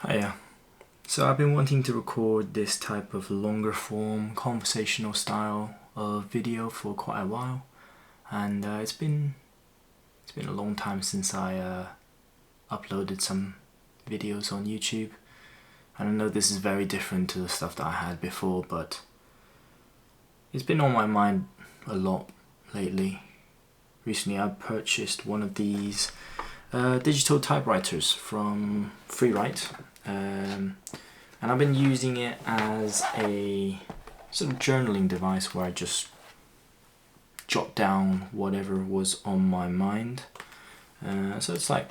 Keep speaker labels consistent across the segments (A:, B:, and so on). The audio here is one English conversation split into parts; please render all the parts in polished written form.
A: Hiya. So I've been wanting to record this type of longer form conversational style of video for quite a while, and it's been a long time since I uploaded some videos on YouTube. And I know this is very different to the stuff that I had before, but it's been on my mind a lot lately. Recently I purchased one of these digital typewriters from Freewrite, and I've been using it as a sort of journaling device where I just jot down whatever was on my mind. So it's like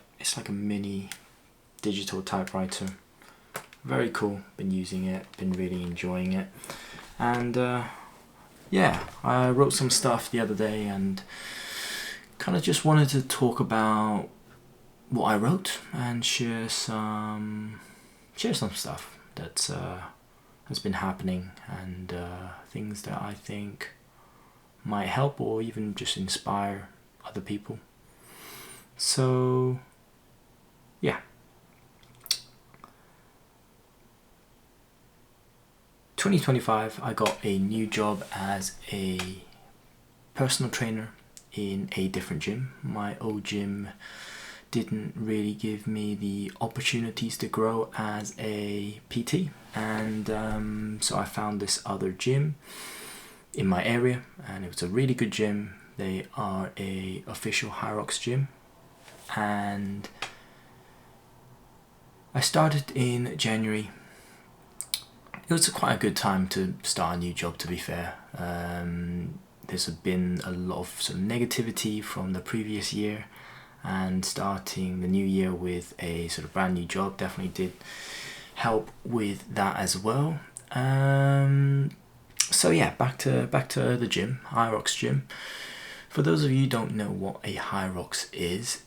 A: a mini digital typewriter. Very cool. Been using it. Been really enjoying it. And yeah, I wrote some stuff the other day and kind of just wanted to talk about what I wrote and share some stuff that's been happening, and things that I think might help or even just inspire other people. So yeah, 2025 I got a new job as a personal trainer in a different gym. My old gym didn't really give me the opportunities to grow as a PT, and so I found this other gym in my area, and it was a really good gym. They are a official Hyrox gym, and I started in January. It was quite a good time to start a new job, to be fair. There's been a lot of sort of negativity from the previous year, and starting the new year with a sort of brand new job definitely did help with that as well. So yeah, back to the gym, Hyrox gym. For those of you who don't know what a Hyrox is,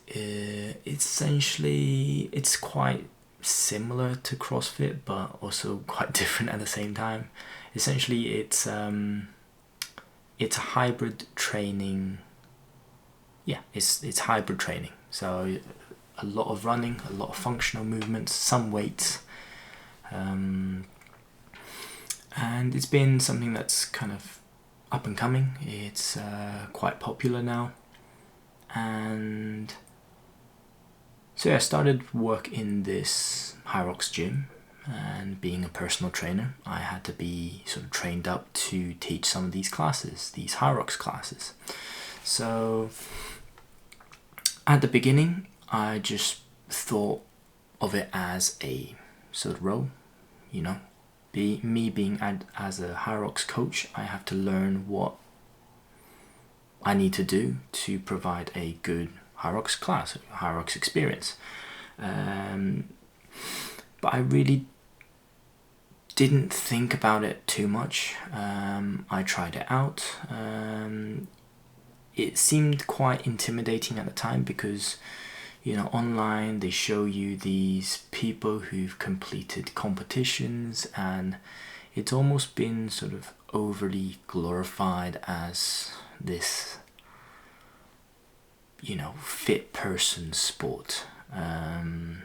A: essentially it's quite similar to CrossFit but also quite different at the same time. Essentially it's a hybrid training. Yeah, it's hybrid training. So a lot of running, a lot of functional movements, some weights, and it's been something that's kind of up and coming. It's quite popular now, and so yeah, I started work in this Hyrox gym, and being a personal trainer, I had to be sort of trained up to teach some of these classes, these Hyrox classes. So at the beginning, I just thought of it as a sort of role, you know. Being as a Hyrox coach, I have to learn what I need to do to provide a good Hyrox class, Hyrox experience. But I really didn't think about it too much. I tried it out. It seemed quite intimidating at the time because, you know, online they show you these people who've completed competitions, and it's almost been sort of overly glorified as this, you know, fit person sport, and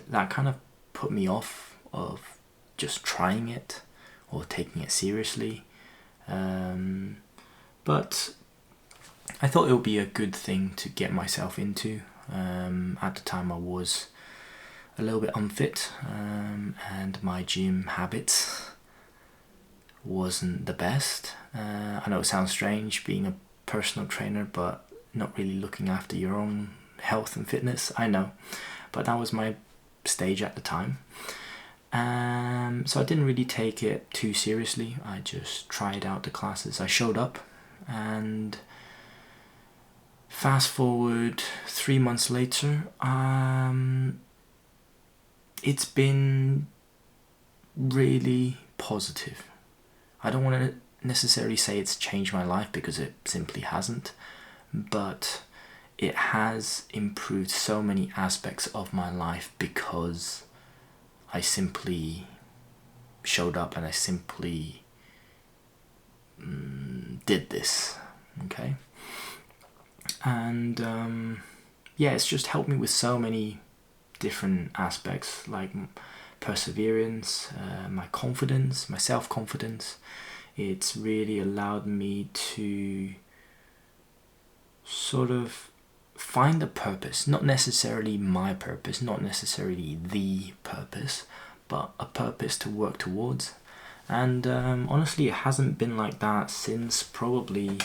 A: that kind of put me off of just trying it or taking it seriously. But I thought it would be a good thing to get myself into. At the time I was a little bit unfit, and my gym habits wasn't the best. I know it sounds strange being a personal trainer but not really looking after your own health and fitness, I know, but that was my stage at the time. So I didn't really take it too seriously. I just tried out the classes. I showed up, and fast forward 3 months later, it's been really positive. I don't want to necessarily say it's changed my life because it simply hasn't, but it has improved so many aspects of my life because I simply showed up and I simply did this. Okay, and yeah, it's just helped me with so many different aspects, like perseverance, my confidence, my self-confidence. It's really allowed me to sort of find a purpose, not necessarily my purpose, not necessarily the purpose, but a purpose to work towards. And honestly, it hasn't been like that since probably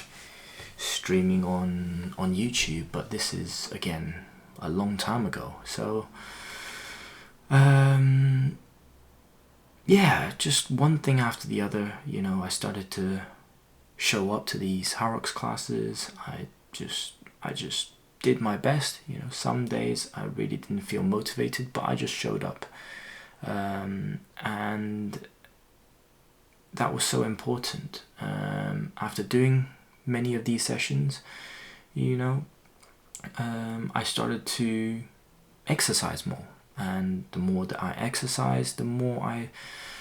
A: streaming on YouTube, but this is again a long time ago. So yeah, just one thing after the other, you know, I started to show up to these Hyrox classes. I just did my best. You know, some days I really didn't feel motivated, but I just showed up, and that was so important. After doing many of these sessions, you know, I started to exercise more, and the more that I exercised, the more I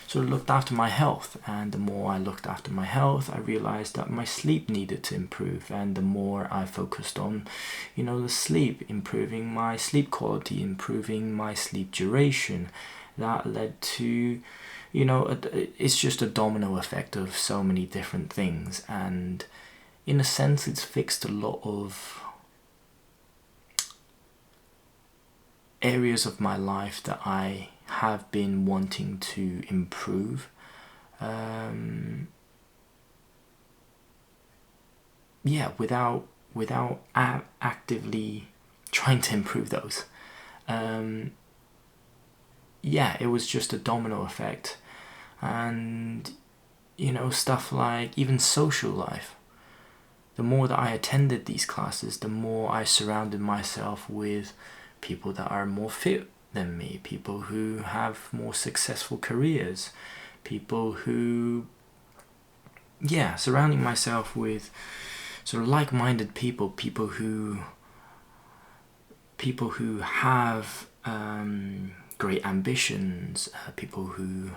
A: sort of looked after my health, and the more I looked after my health, I realized that my sleep needed to improve, and the more I focused on, you know, the sleep, improving my sleep quality, improving my sleep duration, that led to, you know, it's just a domino effect of so many different things. And in a sense, it's fixed a lot of areas of my life that I have been wanting to improve. Yeah, without actively trying to improve those. Yeah, it was just a domino effect. And you know, stuff like even social life. The more that I attended these classes, the more I surrounded myself with people that are more fit than me, people who have more successful careers, people who, yeah, surrounding myself with sort of like-minded people, people who have great ambitions, people who,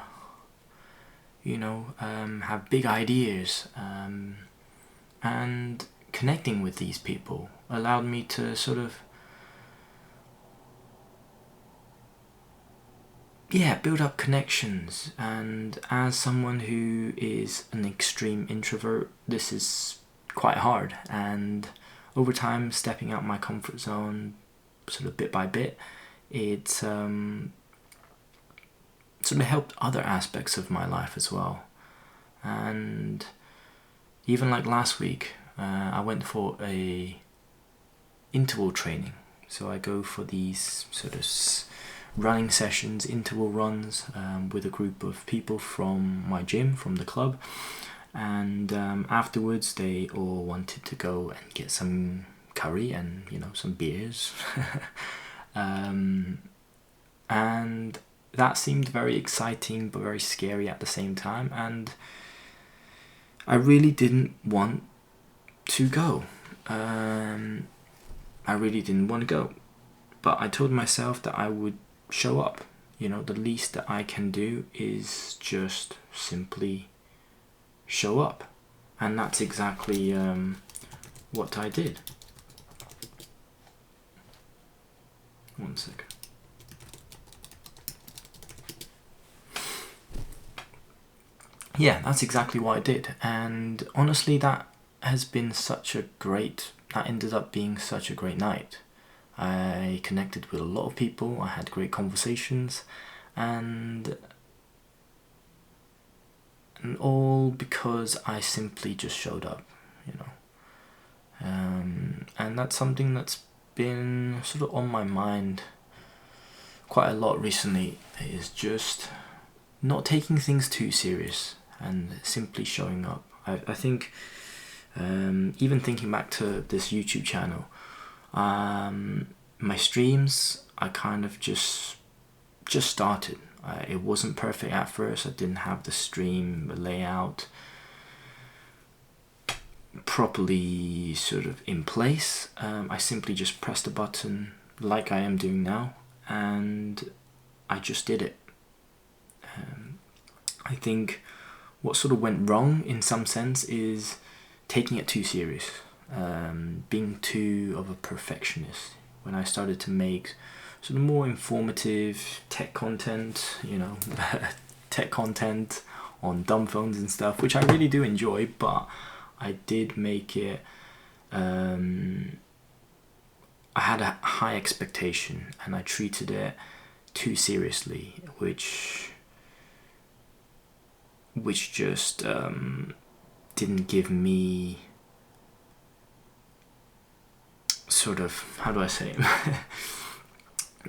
A: you know, have big ideas, and connecting with these people allowed me to sort of, yeah, build up connections. And as someone who is an extreme introvert, this is quite hard, and over time, stepping out my comfort zone sort of bit by bit, it sort of helped other aspects of my life as well. And even like last week, I went for a interval training. So I go for these sort of running sessions, interval runs, with a group of people from my gym, from the club. And afterwards, they all wanted to go and get some curry and, you know, some beers. And that seemed very exciting but very scary at the same time, and I really didn't want to go. I really didn't want to go, but I told myself that I would show up. You know, the least that I can do is just simply show up, and that's exactly what I did. One second. Yeah, that's exactly what I did, and honestly, that ended up being such a great night. I connected with a lot of people, I had great conversations, and all because I simply just showed up, you know. And that's something that's been sort of on my mind quite a lot recently, is just not taking things too serious and simply showing up. I think even thinking back to this YouTube channel, my streams, I kind of just started. It wasn't perfect at first. I didn't have the stream layout properly sort of in place. I simply just pressed a button like I am doing now, and I just did it. I think what sort of went wrong in some sense is taking it too serious. being too of a perfectionist. When I started to make sort of more informative tech content, you know, tech content on dumb phones and stuff, which I really do enjoy, but I did make it, I had a high expectation and I treated it too seriously, which just didn't give me sort of, how do I say it?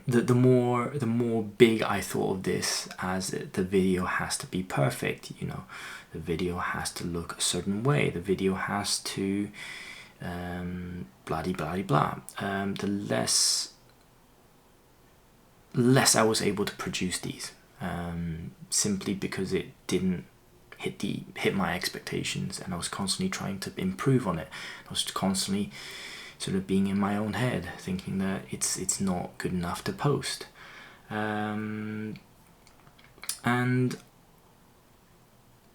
A: the more big I thought of this as the video has to be perfect, you know, the video has to look a certain way, the video has to blah blah blah, the less I was able to produce these, simply because it didn't hit my expectations, and I was constantly trying to improve on it. I was constantly sort of being in my own head, thinking that it's not good enough to post, and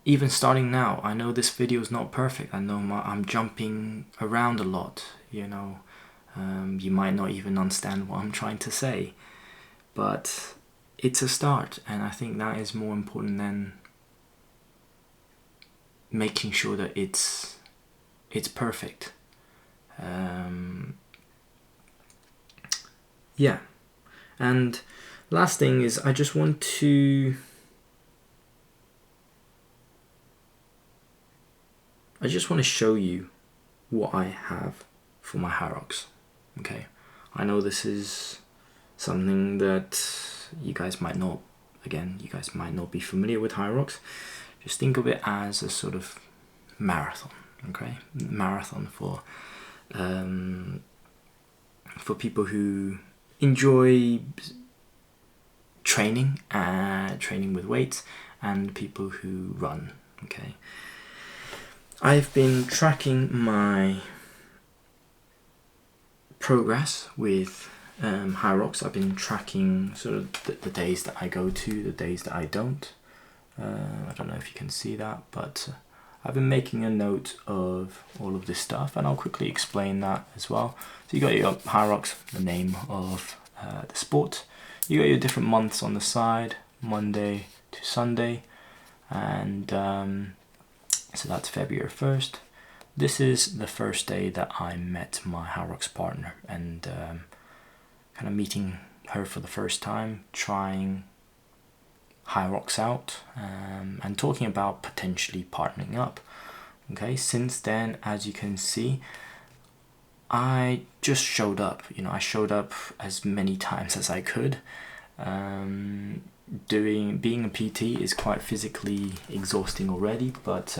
A: even starting now, I know this video is not perfect. I know I'm jumping around a lot, you know. You might not even understand what I'm trying to say, but it's a start, and I think that is more important than making sure that it's perfect. Yeah, and last thing is I just want to show you what I have for my Hyrox. Okay, I know this is something that you guys might not be familiar with Hyrox. Just think of it as a sort of marathon, okay? Marathon for people who enjoy training with weights, and people who run, okay? I've been tracking my progress with Hyrox. I've been tracking sort of the days that I go to, the days that I don't. I don't know if you can see that, but I've been making a note of all of this stuff, and I'll quickly explain that as well. So you got your Hyrox, the name of the sport. You got your different months on the side, Monday to Sunday, and so that's February 1st. This is the first day that I met my Hyrox partner, and kind of meeting her for the first time, trying Hyrox out, and talking about potentially partnering up. Okay, since then, as you can see, I just showed up. You know, I showed up as many times as I could. Being a PT is quite physically exhausting already, but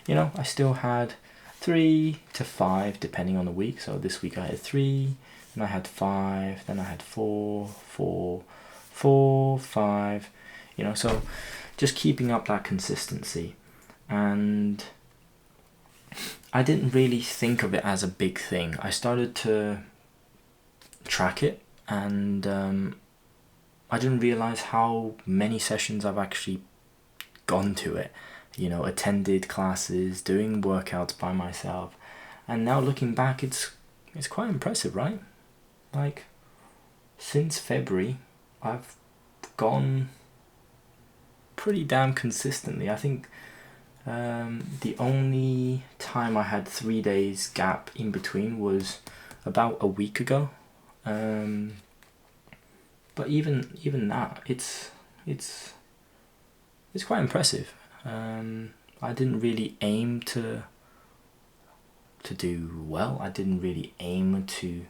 A: you know, I still had 3 to 5 depending on the week. So this week I had 3, then I had 5, then I had 4, 5. You know, so just keeping up that consistency. And I didn't really think of it as a big thing. I started to track it, and I didn't realize how many sessions I've actually gone to it. You know, attended classes, doing workouts by myself. And now looking back, it's quite impressive, right? Like, since February, I've gone pretty damn consistently. I think the only time I had 3 days gap in between was about a week ago. But even that, it's quite impressive. I didn't really aim to do well. I didn't really aim to,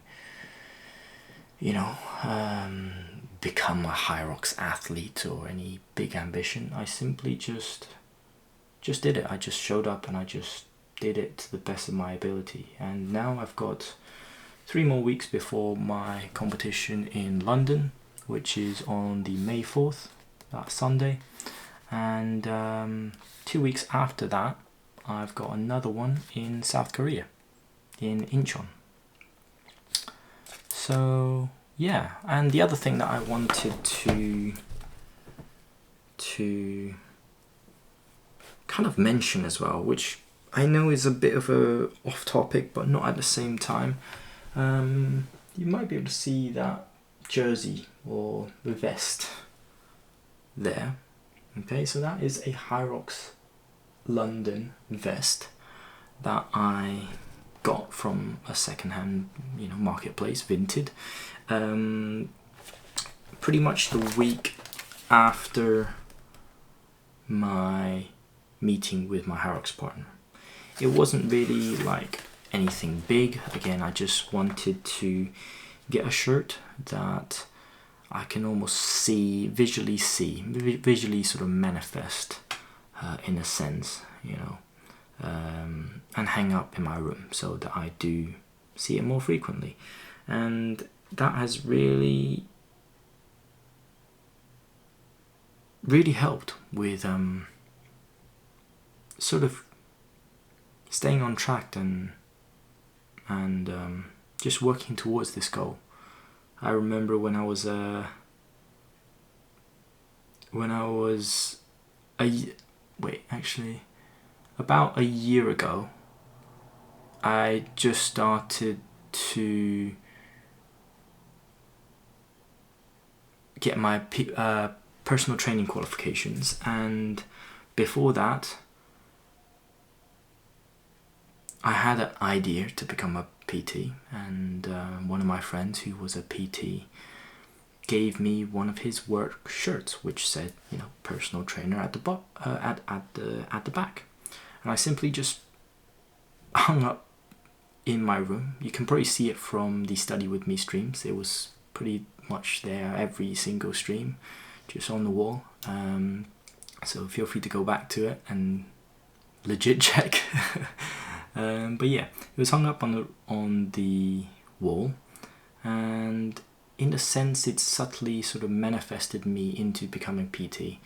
A: you know, become a Hyrox athlete or any big ambition. I simply just did it. I just showed up and I just did it to the best of my ability. And now I've got 3 more weeks before my competition in London, which is on the May 4th, that Sunday. And 2 weeks after that, I've got another one in South Korea, in Incheon. So yeah, and the other thing that I wanted to kind of mention as well, which I know it's a bit of a off topic, but not at the same time. You might be able to see that jersey or the vest there. Okay, so that is a Hyrox London vest that I got from a second-hand, marketplace, Vinted. Pretty much the week after my meeting with my Hyrox partner. It wasn't really like anything big. Again, I just wanted to get a shirt that I can almost visually sort of manifest in a sense, and hang up in my room so that I do see it more frequently. And that has really helped with sort of staying on track and just working towards this goal. I remember when I was about a year ago, I just started to get my personal training qualifications, and before that I had an idea to become a PT, and one of my friends who was a PT gave me one of his work shirts which said, personal trainer at the at the back, and I simply just hung up in my room. You can probably see it from the Study With Me streams. It was pretty much there, every single stream, just on the wall. So feel free to go back to it and legit check. But yeah, it was hung up on the wall, and in a sense it subtly sort of manifested me into becoming PT.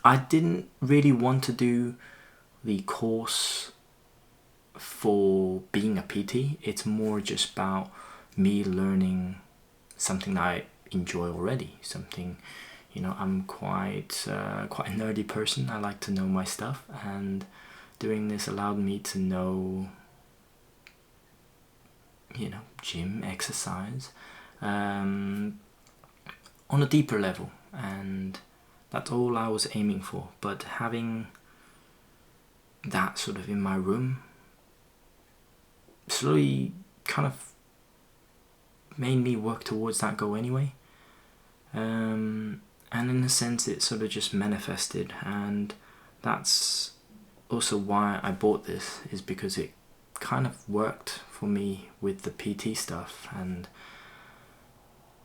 A: I didn't really want to do the course for being a PT. It's more just about me learning something that I enjoy already, something, I'm quite a nerdy person. I like to know my stuff, and doing this allowed me to know, gym, exercise, on a deeper level, and that's all I was aiming for. But having that sort of in my room slowly kind of made me work towards that goal anyway. And in a sense it sort of just manifested, and that's also why I bought this, is because it kind of worked for me with the PT stuff, and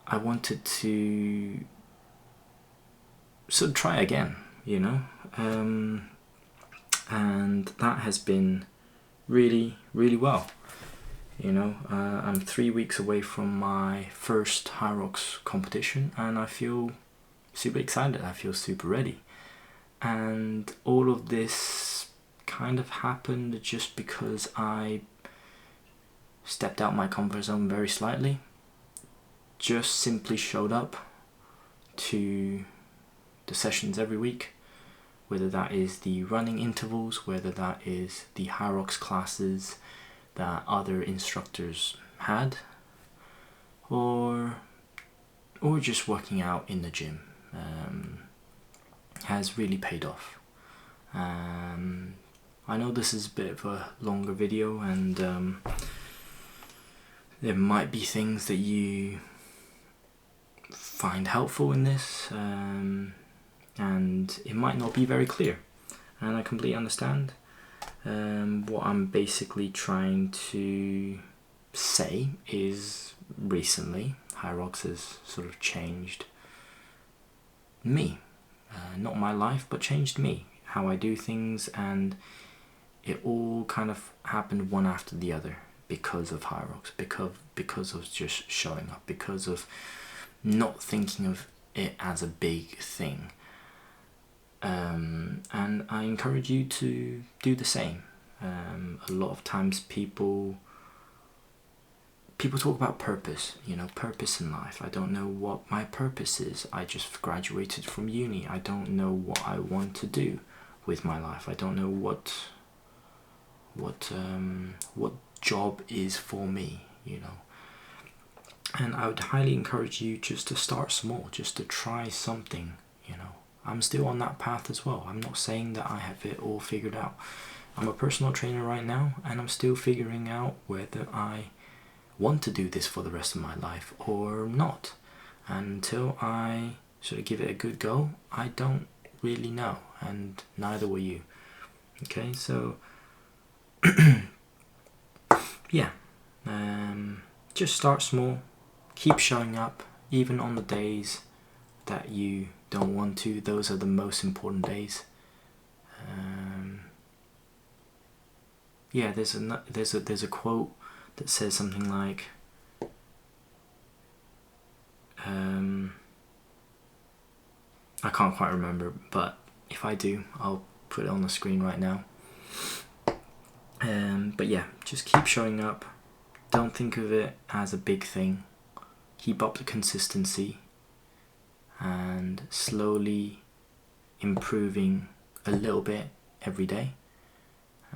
A: I wanted to sort of try again, and that has been really, really well. I'm 3 weeks away from my first Hyrox competition, and I feel super excited. I feel super ready, and all of this kind of happened just because I stepped out my comfort zone very slightly. Just simply showed up to the sessions every week, whether that is the running intervals, whether that is the Hyrox classes that other instructors had, or just working out in the gym, has really paid off. I know this is a bit of a longer video, and there might be things that you find helpful in this, and it might not be very clear, and I completely understand. What I'm basically trying to say is, recently Hyrox has sort of changed me, not my life, but changed me, how I do things, and it all kind of happened one after the other because of Hyrox, because of just showing up, because of not thinking of it as a big thing. And I encourage you to do the same. A lot of times people talk about purpose, purpose in life. I don't know what my purpose is. I just graduated from uni. I don't know what I want to do. with my life. I don't know what job is for me, you know. And I would highly encourage you just to start small, just to try something, you know. I'm still on that path as well. I'm not saying that I have it all figured out. I'm a personal trainer right now, and I'm still figuring out whether I want to do this for the rest of my life or not. And until I sort of give it a good go, I don't really know, and neither will you. Okay, so yeah, just start small, keep showing up, even on the days that you don't want to. Those are the most important days. Yeah, there's a quote that says something like, I can't quite remember, but if I do, I'll put it on the screen right now. But yeah, just keep showing up. Don't think of it as a big thing. Keep up the consistency and slowly improving a little bit every day,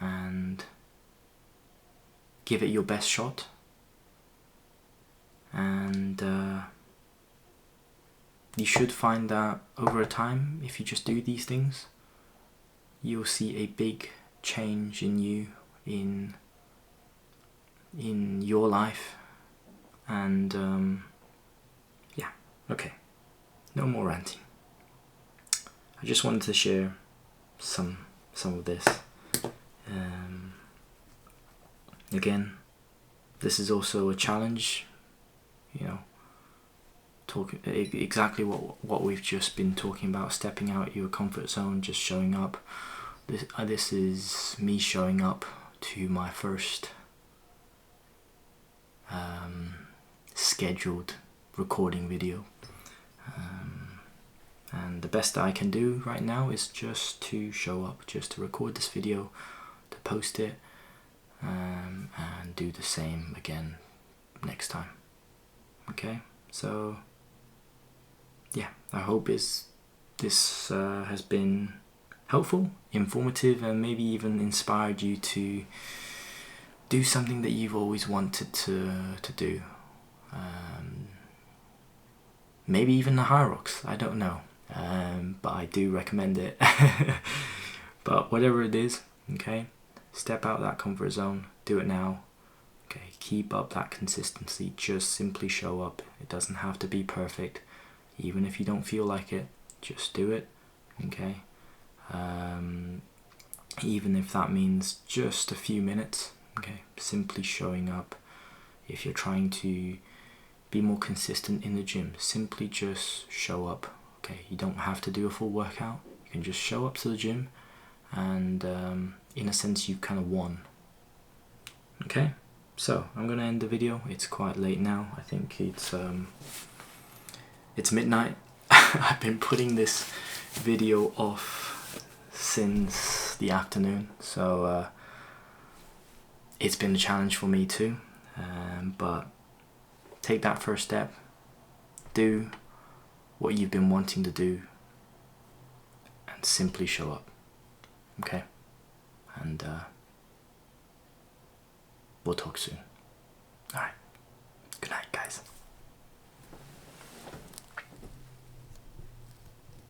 A: and give it your best shot. And you should find that over time, if you just do these things, you'll see a big change in you, in your life. And yeah, okay, no more ranting. I just wanted to share some of this. Again, this is also a challenge, you know, exactly what we've just been talking about, stepping out your comfort zone, just showing up. This is me showing up to my first scheduled recording video, and the best that I can do right now is just to show up, just to record this video, to post it, and do the same again next time. Okay, so yeah, I hope this has been helpful, informative, and maybe even inspired you to do something that you've always wanted to do. Maybe even the Hyrox, I don't know, but I do recommend it. But whatever it is, okay, step out that comfort zone, do it now. Okay, keep up that consistency, just simply show up. It doesn't have to be perfect. Even if you don't feel like it, just do it, okay? Even if that means just a few minutes, okay? Simply showing up. If you're trying to be more consistent in the gym, simply just show up, okay? You don't have to do a full workout. You can just show up to the gym, and in a sense, you've kind of won, okay? So I'm gonna end the video. It's quite late now. I think it's midnight. I've been putting this video off since the afternoon, so it's been a challenge for me too, but take that first step, do what you've been wanting to do, and simply show up, okay? And we'll talk soon. Alright, good night guys.